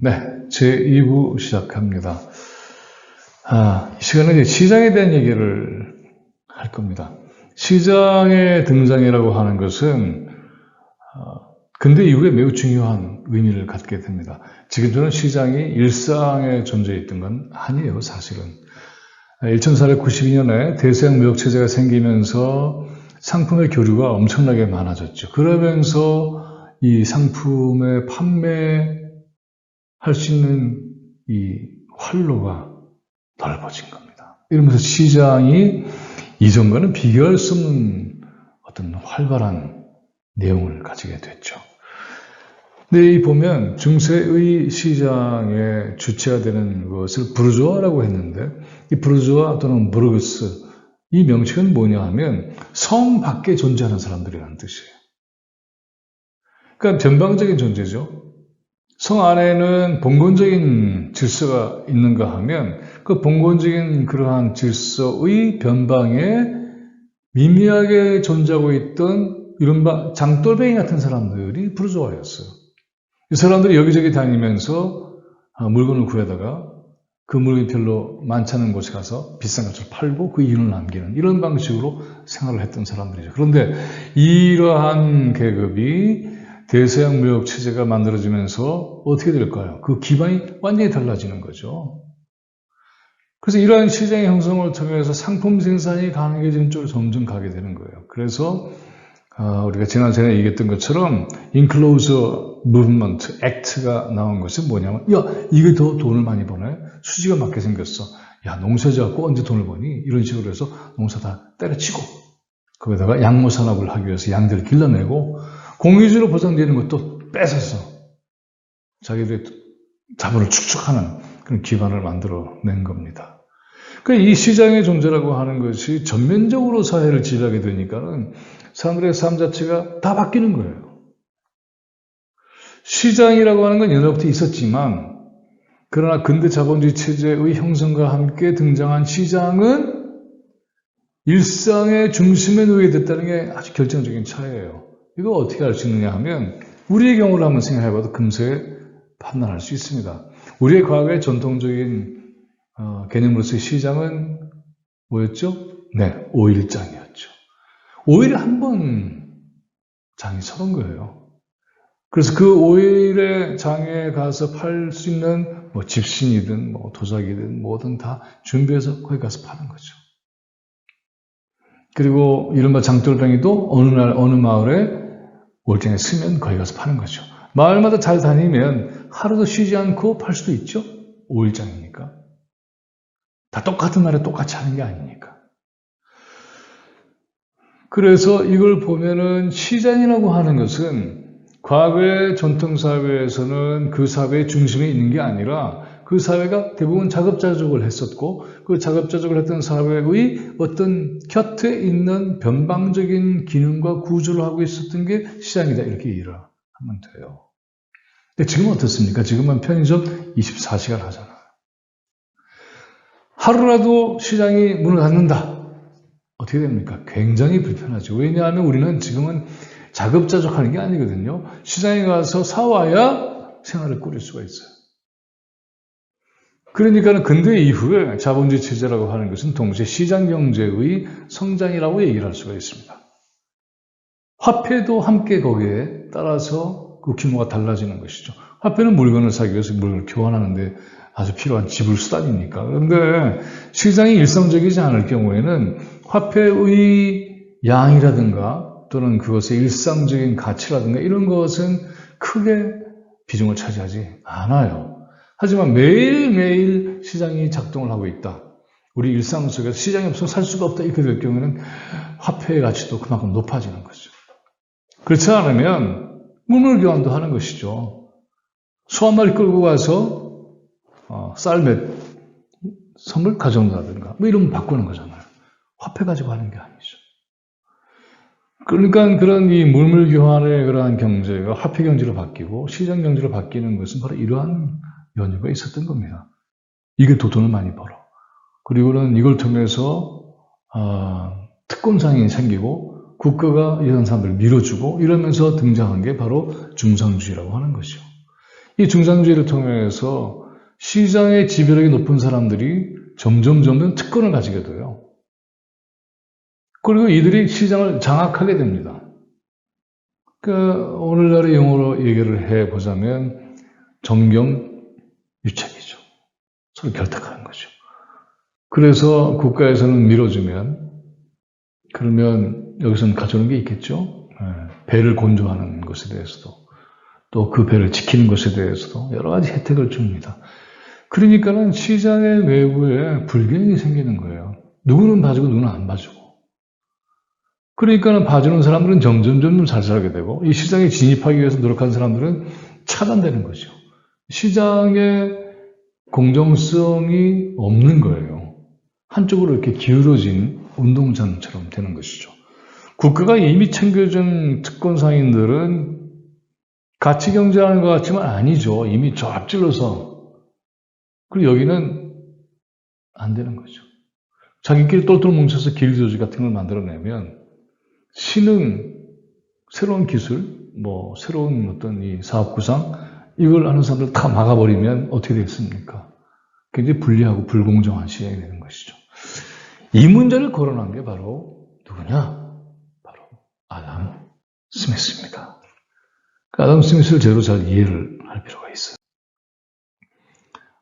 네, 제2부 시작합니다. 이 시간은 이제 시장에 대한 얘기를 할 겁니다. 시장의 등장이라고 하는 것은 근대 이후에 매우 중요한 의미를 갖게 됩니다. 지금 저는 시장이 일상에 존재했던 건 아니에요, 사실은. 1492년에 대서양 무역체제가 생기면서 상품의 교류가 엄청나게 많아졌죠. 그러면서 이 상품의 판매할 수 있는 이 활로가 넓어진 겁니다. 이러면서 시장이 이전과는 비교할 수 없는 어떤 활발한 내용을 가지게 됐죠. 근데 이 보면 중세의 시장의 주체가 되는 것을 부르주아라고 했는데, 이 부르주아 또는 부르그스, 이 명칭은 뭐냐 하면 성 밖에 존재하는 사람들이라는 뜻이에요. 그러니까 전방적인 존재죠. 성 안에는 봉건적인 질서가 있는가 하면 그 봉건적인 그러한 질서의 변방에 미미하게 존재하고 있던 이른바 장돌뱅이 같은 사람들이 부르주아였어요. 이 사람들이 여기저기 다니면서 물건을 구하다가 그 물건이 별로 많지 않은 곳에 가서 비싼 것을 팔고 그 이윤을 남기는 이런 방식으로 생활을 했던 사람들이죠. 그런데 이러한 계급이 대서양 무역 체제가 만들어지면서 어떻게 될까요? 그 기반이 완전히 달라지는 거죠. 그래서 이러한 시장의 형성을 통해서 상품 생산이 가능해지는 쪽으로 점점 가게 되는 거예요. 그래서 우리가 지난번에 얘기했던 것처럼 Enclosure Movement Act가 나온 것은 뭐냐면, 야, 이게 더 돈을 많이 버네? 수지가 맞게 생겼어. 야, 농사 지어갖고 언제 돈을 버니? 이런 식으로 해서 농사 다 때려치고, 거기다가 양모 산업을 하기 위해서 양들을 길러내고, 공유주로 보장되는 것도 뺏어서 자기들의 자본을 축적하는 그런 기반을 만들어낸 겁니다. 그러니까 이 시장의 존재라고 하는 것이 전면적으로 사회를 지배하게 되니까는 사람들의 삶 자체가 다 바뀌는 거예요. 시장이라고 하는 건 옛날부터 있었지만, 그러나 근대 자본주의 체제의 형성과 함께 등장한 시장은 일상의 중심에 놓이게 됐다는 게 아주 결정적인 차이예요. 이거 어떻게 알 수 있느냐 하면 우리의 경우를 한번 생각해봐도 금세 판단할 수 있습니다. 우리의 과거의 전통적인 개념으로서의 시장은 뭐였죠? 네, 5일장이었죠. 5일에 한 번 장이 서는 거예요. 그래서 그 5일의 장에 가서 팔 수 있는 뭐 집신이든 뭐 도자기든 뭐든 다 준비해서 거기 가서 파는 거죠. 그리고 이른바 장돌뱅이도 어느 날 어느 마을에 월장에 쓰면 거기 가서 파는 거죠. 마을마다 잘 다니면 하루도 쉬지 않고 팔 수도 있죠. 5일장이니까. 다 똑같은 날에 똑같이 하는 게 아니니까. 그래서 이걸 보면은 시장이라고 하는 것은 과거의 전통사회에서는 그 사회의 중심에 있는 게 아니라 그 사회가 대부분 자급자족을 했었고 그 자급자족을 했던 사회의 어떤 곁에 있는 변방적인 기능과 구조를 하고 있었던 게 시장이다. 이렇게 이해를 하면 돼요. 근데 지금은 어떻습니까? 지금은 편의점 24시간 하잖아요. 하루라도 시장이 문을 닫는다. 어떻게 됩니까? 굉장히 불편하죠. 왜냐하면 우리는 지금은 자급자족하는 게 아니거든요. 시장에 가서 사와야 생활을 꾸릴 수가 있어요. 그러니까 근대 이후에 자본주의 체제라고 하는 것은 동시에 시장경제의 성장이라고 얘기를 할 수가 있습니다. 화폐도 함께 거기에 따라서 그 규모가 달라지는 것이죠. 화폐는 물건을 사기 위해서 물건을 교환하는데 아주 필요한 지불 수단이니까. 그런데 시장이 일상적이지 않을 경우에는 화폐의 양이라든가 또는 그것의 일상적인 가치라든가 이런 것은 크게 비중을 차지하지 않아요. 하지만 매일매일 시장이 작동을 하고 있다. 우리 일상 속에서 시장이 없으면 살 수가 없다. 이렇게 될 경우에는 화폐의 가치도 그만큼 높아지는 거죠. 그렇지 않으면 물물 교환도 하는 것이죠. 소 한 마리 끌고 가서 쌀 몇 섬을 가져온다든가 뭐 이러면 바꾸는 거잖아요. 화폐 가지고 하는 게 아니죠. 그러니까 그런 이 물물 교환의 그러한 경제가 화폐 경제로 바뀌고 시장 경제로 바뀌는 것은 바로 이러한 연유가 있었던 겁니다. 이게 더 돈을 많이 벌어. 그리고는 이걸 통해서 특권상이 생기고 국가가 이런 사람들을 밀어주고 이러면서 등장한 게 바로 중상주의라고 하는 것이죠. 이 중산주의를 통해서 시장의 지배력이 높은 사람들이 점점 특권을 가지게 돼요. 그리고 이들이 시장을 장악하게 됩니다. 오늘날의 용어로 얘기를 해보자면 정경유착이죠. 서로 결탁하는 거죠. 그래서 국가에서는 밀어주면 그러면 여기서는 가져오는 게 있겠죠. 배를 건조하는 것에 대해서도 또 그 배를 지키는 것에 대해서도 여러 가지 혜택을 줍니다. 그러니까는 시장의 외부에 불균형이 생기는 거예요. 누구는 봐주고 누구는 안 봐주고. 그러니까는 봐주는 사람들은 점점 잘 살게 되고 이 시장에 진입하기 위해서 노력한 사람들은 차단되는 거죠. 시장의 공정성이 없는 거예요. 한쪽으로 이렇게 기울어진 운동장처럼 되는 것이죠. 국가가 이미 챙겨준 특권 상인들은 가치 경쟁하는 것 같지만 아니죠. 이미 저 앞질러서. 그리고 여기는 안 되는 거죠. 자기끼리 똘똘 뭉쳐서 길조직 같은 걸 만들어내면 신흥, 새로운 기술, 새로운 어떤 이 사업 구상, 이걸 하는 사람들 다 막아버리면 어떻게 되겠습니까? 굉장히 불리하고 불공정한 시장이 되는 것이죠. 이 문제를 거론한 게 바로 누구냐? 바로 아담 스미스입니다. 아담 스미스를 제대로 잘 이해를 할 필요가 있어요.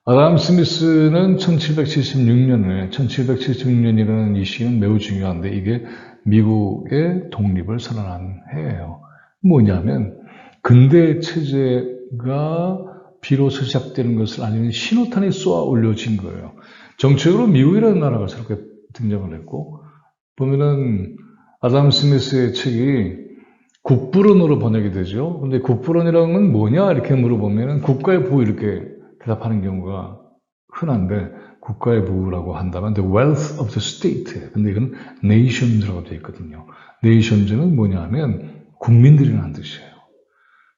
아담 스미스는 1776년이라는 이 시기는 매우 중요한데 이게 미국의 독립을 선언한 해예요. 뭐냐면 근대 체제가 비로소 시작되는 것을 알리는 신호탄이 쏘아 올려진 거예요. 정치적으로 미국이라는 나라가 새롭게 등장을 했고 보면은 아담 스미스의 책이 국부론으로 번역이 되죠. 근데 국부론이라는 건 뭐냐 이렇게 물어보면은 국가의 부호 이렇게 대답하는 경우가 흔한데 국가의 부라고 한다면 the wealth of the state. 근데 이건 nations라고 되어 있거든요. nations는 뭐냐 하면 국민들이라는 뜻이에요.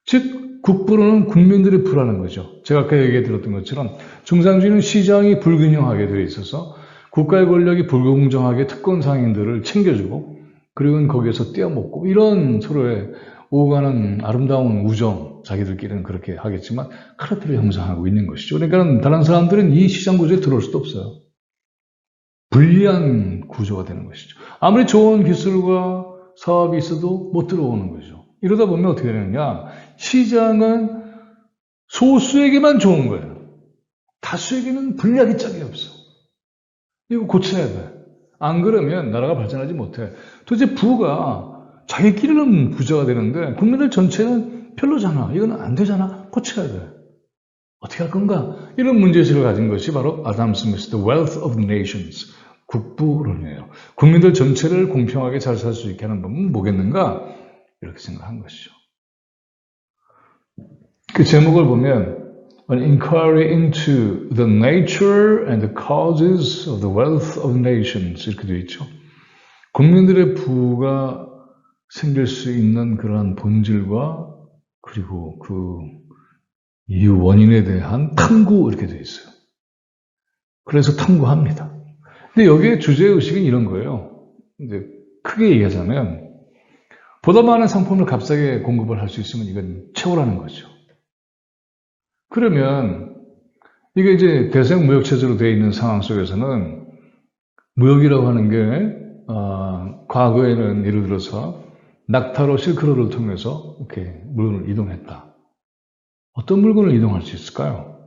즉 국부로는 국민들의 부라는 거죠. 제가 아까 얘기 드렸던 것처럼 중상주의는 시장이 불균형하게 되어 있어서 국가의 권력이 불공정하게 특권 상인들을 챙겨주고 그리고 거기에서 떼어먹고 이런 서로의 오가는 아름다운 우정, 자기들끼리는 그렇게 하겠지만 카르텔을 형성하고 있는 것이죠. 그러니까 다른 사람들은 이 시장 구조에 들어올 수도 없어요. 불리한 구조가 되는 것이죠. 아무리 좋은 기술과 사업이 있어도 못 들어오는 거죠. 이러다 보면 어떻게 되느냐? 시장은 소수에게만 좋은 거예요. 다수에게는 불리하기 짝이 없어. 이거 고쳐야 돼. 안 그러면 나라가 발전하지 못해. 도대체 부가 자기끼리는 부자가 되는데 국민들 전체는 별로잖아. 이건 안 되잖아. 고쳐야 돼. 어떻게 할 건가? 이런 문제의식을 가진 것이 바로 아담 스미스, The Wealth of Nations, 국부론이에요. 국민들 전체를 공평하게 잘 살 수 있게 하는 법은 뭐겠는가? 이렇게 생각한 것이죠. 그 제목을 보면 An Inquiry into the Nature and the Causes of the Wealth of Nations 이렇게 되어 있죠. 국민들의 부가 생길 수 있는 그러한 본질과 그리고 그 이유 원인에 대한 탐구 이렇게 되어 있어요. 그래서 탐구합니다. 근데 여기에 주제의식은 이런 거예요. 이제 크게 얘기하자면 보다 많은 상품을 값싸게 공급을 할 수 있으면 이건 최고라는 거죠. 그러면 이게 이제 대세형 무역체제로 되어 있는 상황 속에서는 무역이라고 하는 게 과거에는 예를 들어서 낙타로 실크로드를 통해서 이렇게 물건을 이동했다. 어떤 물건을 이동할 수 있을까요?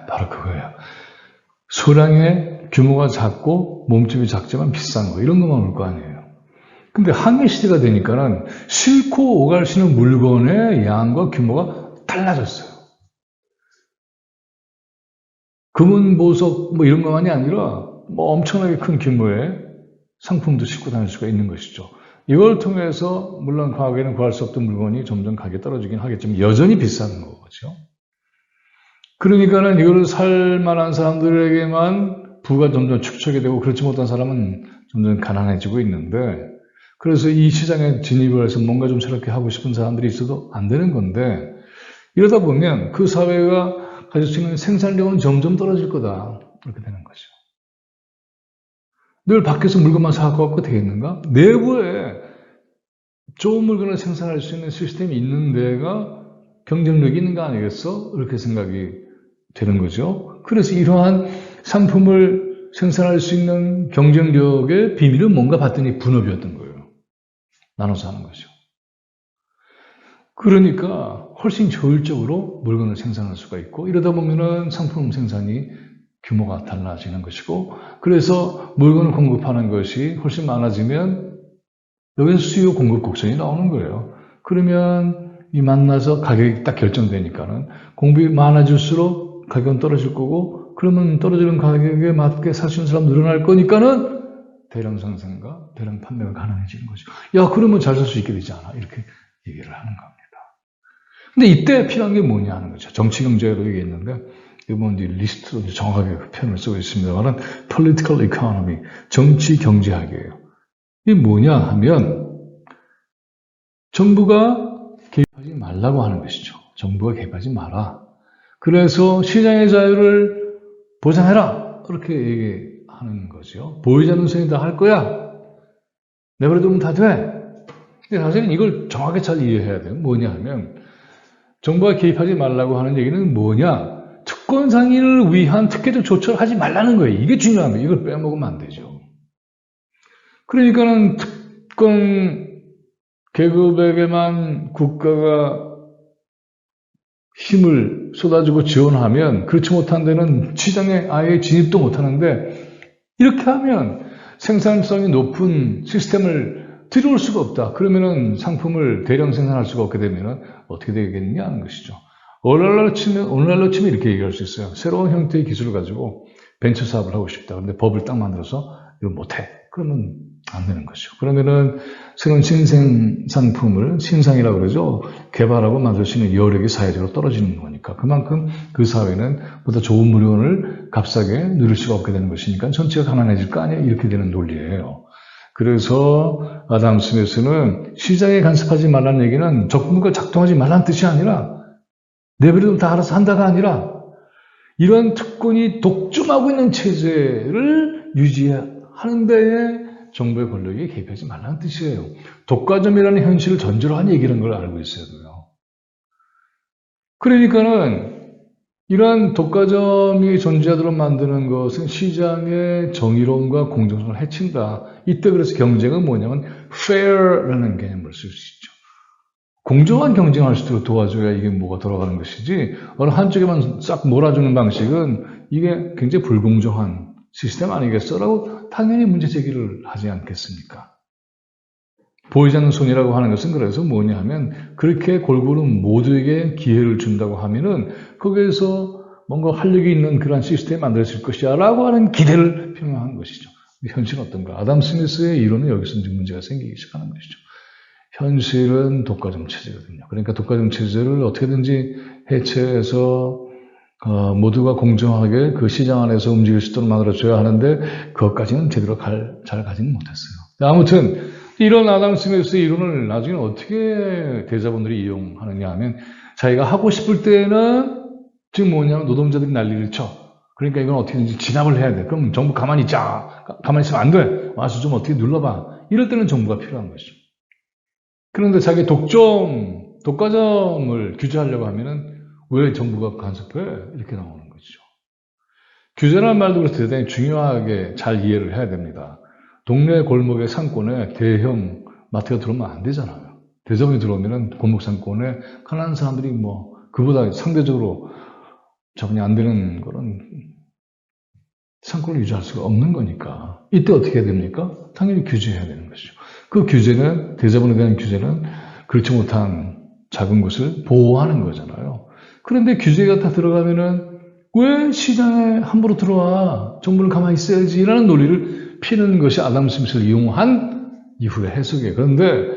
바로 그거예요. 소량의 규모가 작고 몸집이 작지만 비싼 거 이런 것만 올 거 아니에요. 근데 항해 시대가 되니까는 싣고 오갈 수 있는 물건의 양과 규모가 달라졌어요. 금은 보석 이런 것만이 아니라 엄청나게 큰 규모의 상품도 싣고 다닐 수가 있는 것이죠. 이걸 통해서 물론 과거에는 구할 수 없던 물건이 점점 가격이 떨어지긴 하겠지만 여전히 비싼 거죠. 그러니까는 이거를 살 만한 사람들에게만 부가 점점 축적이 되고 그렇지 못한 사람은 점점 가난해지고 있는데 그래서 이 시장에 진입을 해서 뭔가 좀 새롭게 하고 싶은 사람들이 있어도 안 되는 건데 이러다 보면 그 사회가 가질 수 있는 생산력은 점점 떨어질 거다. 이렇게 되는 거죠. 늘 밖에서 물건만 사갖고 되겠는가? 내부에 좋은 물건을 생산할 수 있는 시스템이 있는 데가 경쟁력이 있는 거 아니겠어? 이렇게 생각이 되는 거죠. 그래서 이러한 상품을 생산할 수 있는 경쟁력의 비밀은 뭔가 봤더니 분업이었던 거예요. 나눠서 하는 거죠. 그러니까 훨씬 효율적으로 물건을 생산할 수가 있고 이러다 보면은 상품 생산이 규모가 달라지는 것이고 그래서 물건을 공급하는 것이 훨씬 많아지면 여기서 수요 공급 곡선이 나오는 거예요. 그러면 이 만나서 가격이 딱 결정되니까는 공급이 많아질수록 가격은 떨어질 거고 그러면 떨어지는 가격에 맞게 살 수 있는 사람 늘어날 거니까는 대량 생산과 대량 판매가 가능해지는 거죠. 야, 그러면 잘 살 수 있게 되지 않아? 이렇게 얘기를 하는 겁니다. 근데 이때 필요한 게 뭐냐 하는 거죠. 정치 경제로 얘기했는데 이번 리스트로 정확하게 그 표현을 쓰고 있습니다만은 political economy, 정치 경제학이에요. 이게 뭐냐 하면 정부가 개입하지 말라고 하는 것이죠. 정부가 개입하지 마라. 그래서 시장의 자유를 보장해라. 이렇게 얘기하는 거죠. 보이지 않는 손이 다 할 거야. 내버려두면 다 돼. 근데 사실은 이걸 정확하게 잘 이해해야 돼요. 뭐냐 하면 정부가 개입하지 말라고 하는 얘기는 뭐냐? 특권 상인을 위한 특혜적 조처를 하지 말라는 거예요. 이게 중요합니다. 이걸 빼먹으면 안 되죠. 그러니까는 특권 계급에게만 국가가 힘을 쏟아주고 지원하면 그렇지 못한 데는 시장에 아예 진입도 못하는데 이렇게 하면 생산성이 높은 시스템을 들여올 수가 없다. 그러면은 상품을 대량 생산할 수가 없게 되면은 어떻게 되겠느냐 하는 것이죠. 오늘날로 치면 이렇게 얘기할 수 있어요. 새로운 형태의 기술을 가지고 벤처 사업을 하고 싶다. 근데 법을 딱 만들어서 이거 못해. 그러면 안 되는 거죠. 그러면은 새로운 신생 상품을 신상이라고 그러죠. 개발하고 만들 수 있는 여력이 사회적으로 떨어지는 거니까 그만큼 그 사회는 보다 좋은 물건을 값싸게 누릴 수가 없게 되는 것이니까 전체가 가난해질 거 아니에요. 이렇게 되는 논리예요. 그래서 아담 스미스는 시장에 간섭하지 말라는 얘기는 정부가 작동하지 말라는 뜻이 아니라 내버려두면 다 알아서 한다가 아니라 이런 특권이 독점하고 있는 체제를 유지하는 데에 정부의 권력이 개입하지 말라는 뜻이에요. 독과점이라는 현실을 전제로 한 얘기라는 걸 알고 있어야 돼요. 그러니까는 이러한 독과점이 존재하도록 만드는 것은 시장의 정의로움과 공정성을 해친다. 이때 그래서 경쟁은 뭐냐면 fair라는 개념을 쓸 수 있죠. 공정한 경쟁할 수 있도록 도와줘야 이게 뭐가 돌아가는 것이지 어느 한쪽에만 싹 몰아주는 방식은 이게 굉장히 불공정한 시스템 아니겠어라고 당연히 문제 제기를 하지 않겠습니까? 보이지 않는 손이라고 하는 것은 그래서 뭐냐 하면 그렇게 골고루 모두에게 기회를 준다고 하면은 거기에서 뭔가 활력이 있는 그런 시스템이 만들어질 것이야 라고 하는 기대를 표명한 것이죠. 현실은 어떤가? 아담 스미스의 이론은 여기서 이제 문제가 생기기 시작하는 것이죠. 현실은 독과점 체제거든요. 그러니까 독과점 체제를 어떻게든지 해체해서 모두가 공정하게 그 시장 안에서 움직일 수 있도록 만들어줘야 하는데 그것까지는 제대로 잘 가지는 못했어요. 아무튼 이런 아담 스미스의 이론을 나중에 어떻게 대자본들이 이용하느냐 하면 자기가 하고 싶을 때는 지금 뭐냐면 노동자들이 난리를 쳐. 그러니까 이건 어떻게든지 진압을 해야 돼. 그럼 정부 가만히 있자. 가만히 있으면 안 돼. 와서 좀 어떻게 눌러봐. 이럴 때는 정부가 필요한 것이죠. 그런데 자기 독과점을 규제하려고 하면은 왜 정부가 간섭해? 이렇게 나오는 것이죠. 규제라는 말도 그래서 대단히 중요하게 잘 이해를 해야 됩니다. 동네 골목의 상권에 대형 마트가 들어오면 안 되잖아요. 대자본이 들어오면은 골목 상권에 가난한 사람들이 뭐 그보다 상대적으로 자본이 안 되는 거는 상권을 유지할 수가 없는 거니까 이때 어떻게 해야 됩니까? 당연히 규제해야 되는 것이죠. 그 규제는 대자본에 대한 규제는 그렇지 못한 작은 것을 보호하는 거잖아요. 그런데 규제가 다 들어가면은 왜 시장에 함부로 들어와? 정부는 가만히 있어야지 라는 논리를 피는 것이 아담 스미스를 이용한 이후의 해석이에요. 그런데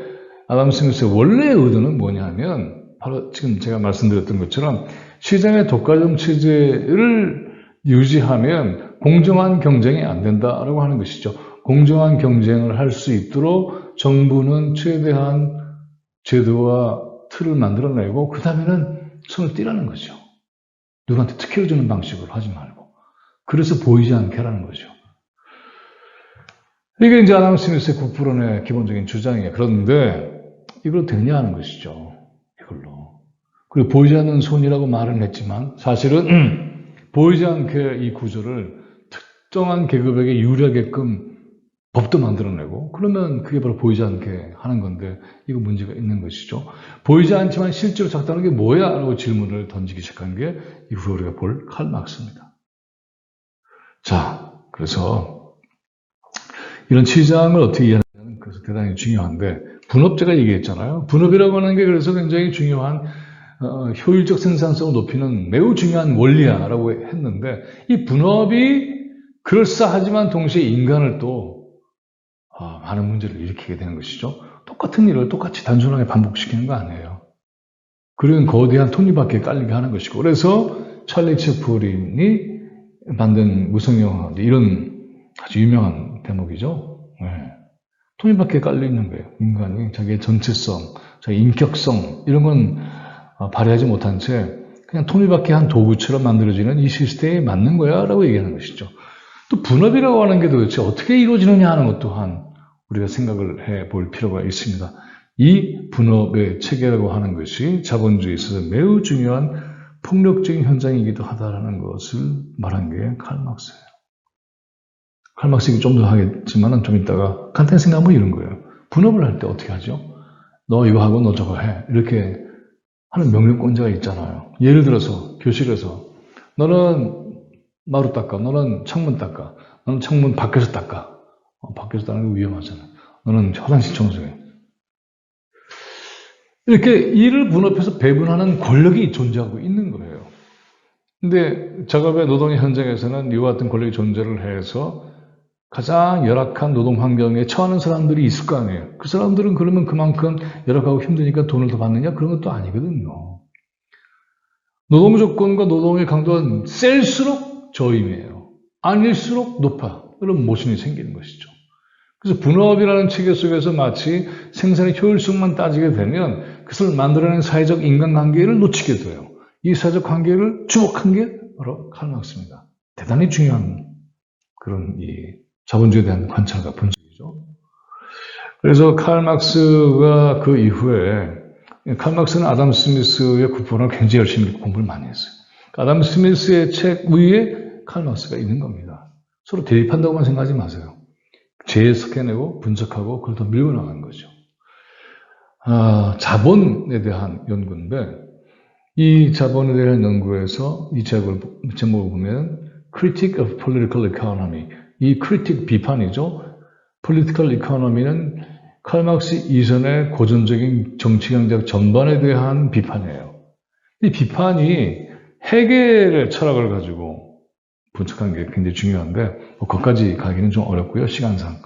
아담 스미스의 원래의 의도는 뭐냐 하면 바로 지금 제가 말씀드렸던 것처럼 시장의 독과점 체제를 유지하면 공정한 경쟁이 안 된다라고 하는 것이죠. 공정한 경쟁을 할 수 있도록 정부는 최대한 제도와 틀을 만들어내고 그 다음에는 손을 떼라는 거죠. 누구한테 특혜를 주는 방식으로 하지 말고. 그래서 보이지 않게 하라는 거죠. 이게 이제 아담 스미스의 국부론의 기본적인 주장이에요. 그런데 이걸로 되냐 하는 것이죠. 이걸로. 그리고 보이지 않는 손이라고 말은 했지만 사실은 보이지 않게 이 구조를 특정한 계급에게 유리하게끔 법도 만들어내고 그러면 그게 바로 보이지 않게 하는 건데 이거 문제가 있는 것이죠. 보이지 않지만 실제로 작동하는 게 뭐야? 라고 질문을 던지기 시작한 게 이후에 우리가 볼 칼 막스입니다. 자, 그래서 이런 치장을 어떻게 이해하느냐는 그래서 대단히 중요한데 분업제가 얘기했잖아요. 분업이라고 하는 게 그래서 굉장히 중요한 효율적 생산성을 높이는 매우 중요한 원리야라고 했는데 이 분업이 그럴싸하지만 동시에 인간을 또 많은 문제를 일으키게 되는 것이죠. 똑같은 일을 똑같이 단순하게 반복시키는 거 아니에요. 그런 거대한 톱니바퀴에 깔리게 하는 것이고 그래서 찰리 채플린이 만든 무성영화 이런 아주 유명한 대목이죠. 네. 톱니바퀴에 깔려있는 거예요. 인간이 자기의 전체성, 자기의 인격성 이런 건 발휘하지 못한 채 그냥 톱니바퀴 한 도구처럼 만들어지는 이 시스템에 맞는 거야 라고 얘기하는 것이죠. 또 분업이라고 하는 게 도대체 어떻게 이루어지느냐 하는 것 또한 우리가 생각을 해볼 필요가 있습니다. 이 분업의 체계라고 하는 것이 자본주의에 있어서 매우 중요한 폭력적인 현장이기도 하다라는 것을 말한 게 칼 막스예요. 칼 막스 얘기 좀 더 하겠지만 좀 이따가 간단히 생각하면 이런 거예요. 분업을 할 때 어떻게 하죠? 너 이거 하고 너 저거 해. 이렇게 하는 명령권자가 있잖아요. 예를 들어서 교실에서 너는 마루 닦아. 너는 창문 닦아. 너는 창문 밖에서 닦아. 밖에서 닦는 게 위험하잖아. 너는 화장실 청소해. 이렇게 일을 분업해서 배분하는 권력이 존재하고 있는 거예요. 근데 작업의 노동의 현장에서는 이와 같은 권력이 존재를 해서 가장 열악한 노동 환경에 처하는 사람들이 있을 거 아니에요. 그 사람들은 그러면 그만큼 열악하고 힘드니까 돈을 더 받느냐? 그런 것도 아니거든요. 노동 조건과 노동의 강도는 셀수록 저임이에요. 아닐수록 높아. 그런 모순이 생기는 것이죠. 그래서 분업이라는 체계 속에서 마치 생산의 효율성만 따지게 되면 그것을 만들어낸 사회적 인간관계를 놓치게 돼요. 이 사회적 관계를 주목한 게 바로 칼 막스입니다. 대단히 중요한 그런 이 자본주의에 대한 관찰과 분석이죠. 그래서 칼 막스가 그 이후에 칼 막스는 아담 스미스의 구본을 굉장히 열심히 공부를 많이 했어요. 아담 스미스의 책 위에 칼 막스가 있는 겁니다. 서로 대립한다고만 생각하지 마세요. 재해석해내고 분석하고 그걸 더 밀고 나가는 거죠. 자본에 대한 연구인데 이 자본에 대한 연구에서 이 제목을 보면 Critique of Political Economy 이 critic 비판이죠. Political Economy는 칼 막스 이전의 고전적인 정치경제학 전반에 대한 비판이에요. 이 비판이 해겔의 철학을 가지고 분석하는 게 굉장히 중요한데 거기까지 가기는 좀 어렵고요. 시간상.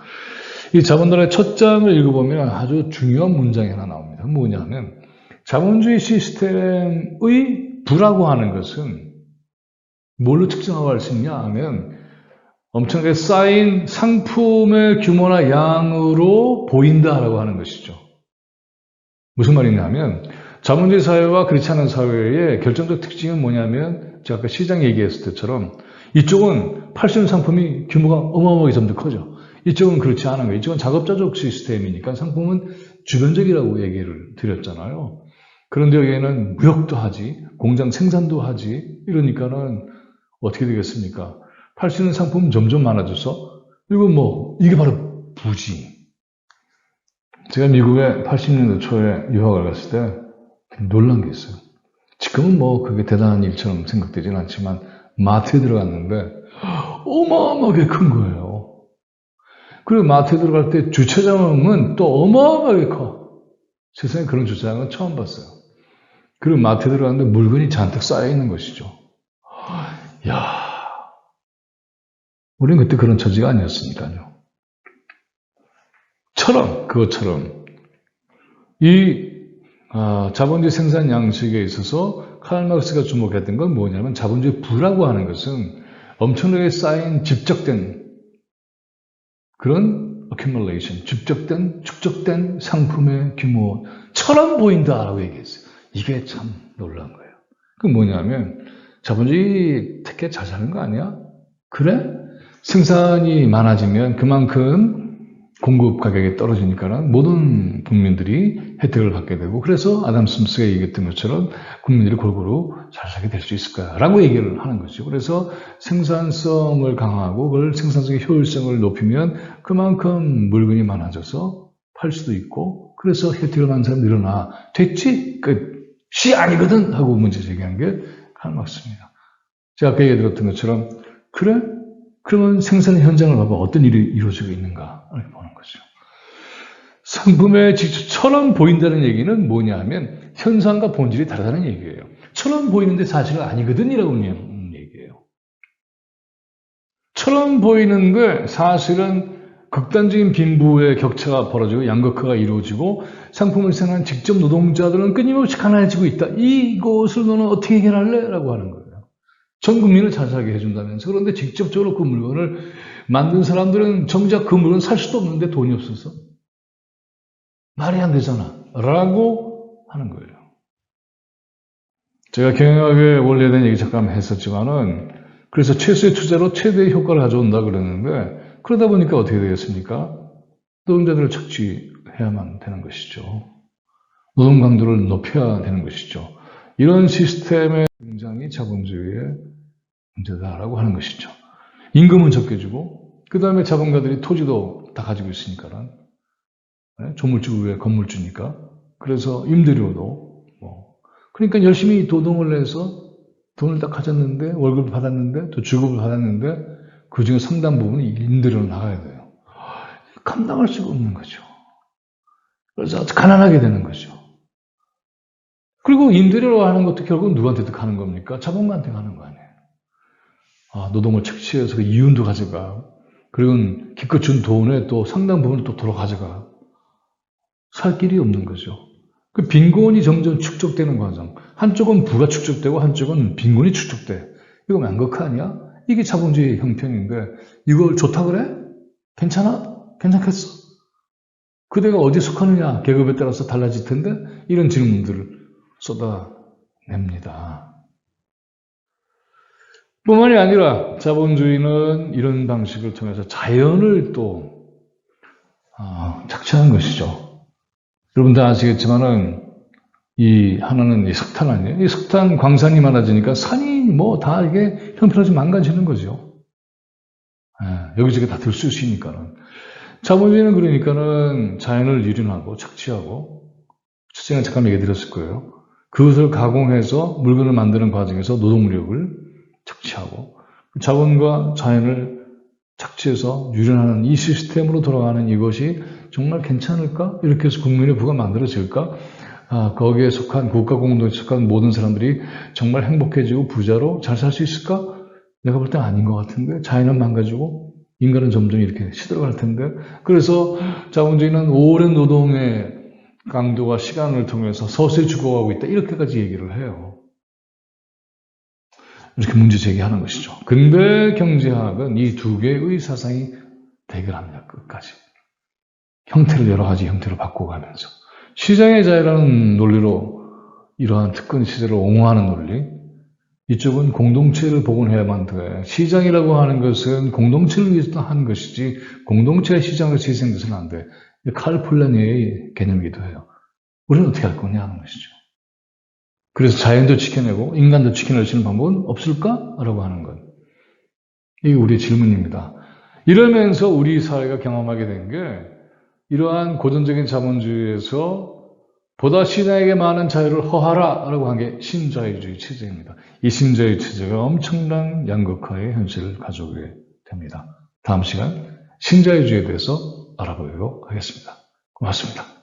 이 자본론의 첫 장을 읽어보면 아주 중요한 문장이 하나 나옵니다. 뭐냐면 자본주의 시스템의 부라고 하는 것은 뭘로 측정하고 할 수 있냐 하면 엄청나게 쌓인 상품의 규모나 양으로 보인다라고 하는 것이죠. 무슨 말이냐면 자본주의 사회와 그렇지 않은 사회의 결정적 특징은 뭐냐면 제가 아까 시장 얘기했을 때처럼 이쪽은 팔 수 있는 상품이 규모가 어마어마하게 좀 더 커져. 이쪽은 그렇지 않은 거예요. 이쪽은 작업자족 시스템이니까 상품은 주변적이라고 얘기를 드렸잖아요. 그런데 여기에는 무역도 하지, 공장 생산도 하지, 이러니까는 어떻게 되겠습니까? 팔 수 있는 상품은 점점 많아져서, 그리고 이게 바로 부지. 제가 미국에 80년대 초에 유학을 갔을 때 놀란 게 있어요. 지금은 그게 대단한 일처럼 생각되진 않지만, 마트에 들어갔는데, 어마어마하게 큰 거예요. 그리고 마트에 들어갈 때 주차장은 또 어마어마하게 커. 세상에 그런 주차장은 처음 봤어요. 그리고 마트에 들어갔는데 물건이 잔뜩 쌓여 있는 것이죠. 야, 우리는 그때 그런 처지가 아니었으니까요. 그것처럼 이 자본주의 생산 양식에 있어서 칼 막스가 주목했던 건 뭐냐면 자본주의 부라고 하는 것은 엄청나게 쌓인 집적된 그런 accumulation, 축적된 상품의 규모처럼 보인다라고 얘기했어요. 이게 참 놀란 거예요. 그게 뭐냐면 자본주의 특혜 잘 사는 거 아니야? 그래? 생산이 많아지면 그만큼 공급 가격이 떨어지니까는 모든 국민들이 혜택을 받게 되고, 그래서 아담 스미스가 얘기했던 것처럼 국민들이 골고루 잘 살게 될 수 있을까? 라고 얘기를 하는 거죠. 그래서 생산성을 강화하고 그걸 생산성의 효율성을 높이면 그만큼 물건이 많아져서 팔 수도 있고, 그래서 혜택을 받는 사람이 늘어나. 됐지? 끝이 아니거든! 하고 문제 제기한 게 칼 막스입니다. 제가 아까 얘기했던 것처럼, 그래? 그러면 생산 현장을 봐봐. 어떤 일이 이루어지고 있는가? 이렇게 보는 거죠. 상품의 직접처럼 보인다는 얘기는 뭐냐 하면 현상과 본질이 다르다는 얘기예요. 처럼 보이는데 사실은 아니거든 이라고 하는 얘기예요. 처럼 보이는 게 사실은 극단적인 빈부의 격차가 벌어지고 양극화가 이루어지고 상품을 생산한 직접 노동자들은 끊임없이 가난해지고 있다. 이것을 너는 어떻게 해결할래? 라고 하는 거예요. 전 국민을 잘 살게 해준다면서. 그런데 직접적으로 그 물건을 만든 사람들은 정작 그 물건 살 수도 없는데 돈이 없어서 말이 안 되잖아 라고 하는 거예요. 제가 경영학의 원리에 대한 얘기 잠깐 했었지만은, 그래서 최소의 투자로 최대의 효과를 가져온다 그러는데, 그러다 보니까 어떻게 되겠습니까? 노동자들을 착취해야만 되는 것이죠. 노동 강도를 높여야 되는 것이죠. 이런 시스템의 굉장히 자본주의의 문제다라고 하는 것이죠. 임금은 적게 주고, 그 다음에 자본가들이 토지도 다 가지고 있으니까, 조물주 위에 건물주니까. 그래서 임대료도 그러니까 열심히 노동을 해서 돈을 딱 가졌는데, 월급을 받았는데, 또 주급을 받았는데, 그 중에 상당 부분이 임대료로 나가야 돼요. 감당할 수가 없는 거죠. 그래서 가난하게 되는 거죠. 그리고 임대료로 하는 것도 결국 누구한테 가는 겁니까? 자본가한테 가는 거 아니에요. 노동을 착취해서 그 이윤도 가져가. 그리고 기껏 준 돈에 또 상당 부분을 또 돌아 가져가. 살 길이 없는 거죠. 그 빈곤이 점점 축적되는 과정. 한쪽은 부가 축적되고 한쪽은 빈곤이 축적돼. 이거 양극화 아니야? 이게 자본주의 형편인데 이걸 좋다 그래? 괜찮아? 괜찮겠어? 그대가 어디에 속하느냐? 계급에 따라서 달라질 텐데 이런 질문들을 쏟아냅니다. 뿐만이 아니라 자본주의는 이런 방식을 통해서 자연을 또 착취하는 것이죠. 여러분 다 아시겠지만은 이 하나는 이 석탄 아니에요? 이 석탄 광산이 많아지니까 산이 다 이게 형편없이 망가지는 거죠. 여기저기 다 들쑤시니까는. 자본주의는 그러니까는 자연을 유린하고 착취하고, 제가 잠깐 얘기 드렸을 거예요. 그것을 가공해서 물건을 만드는 과정에서 노동력을 착취하고, 자본과 자연을 착취해서 유린하는 이 시스템으로 돌아가는 이것이 정말 괜찮을까? 이렇게 해서 국민의 부가 만들어질까? 거기에 속한 국가 공동체에 속한 모든 사람들이 정말 행복해지고 부자로 잘 살 수 있을까? 내가 볼 땐 아닌 것 같은데, 자연은 망가지고 인간은 점점 이렇게 시들어갈 텐데. 그래서 자본주의는 오랜 노동의 강도와 시간을 통해서 서서히 죽어가고 있다. 이렇게까지 얘기를 해요. 이렇게 문제 제기하는 것이죠. 근대 경제학은 이 두 개의 사상이 대결합니다. 끝까지. 형태를 여러 가지 형태로 바꿔가면서. 시장의 자유라는 논리로 이러한 특권 시대를 옹호하는 논리. 이쪽은 공동체를 복원해야만 돼. 시장이라고 하는 것은 공동체를 위해서 한 것이지 공동체의 시장으로 재생돼서는 안 돼. 칼 폴라니의 개념이기도 해요. 우리는 어떻게 할 거냐 하는 것이죠. 그래서 자연도 지켜내고 인간도 지켜낼 수 있는 방법은 없을까? 라고 하는 것. 이게 우리의 질문입니다. 이러면서 우리 사회가 경험하게 된 게 이러한 고전적인 자본주의에서 보다 시장에게 많은 자유를 허하라 라고 한 게 신자유주의 체제입니다. 이 신자유주의 체제가 엄청난 양극화의 현실을 가져오게 됩니다. 다음 시간 신자유주의에 대해서 알아보도록 하겠습니다. 고맙습니다.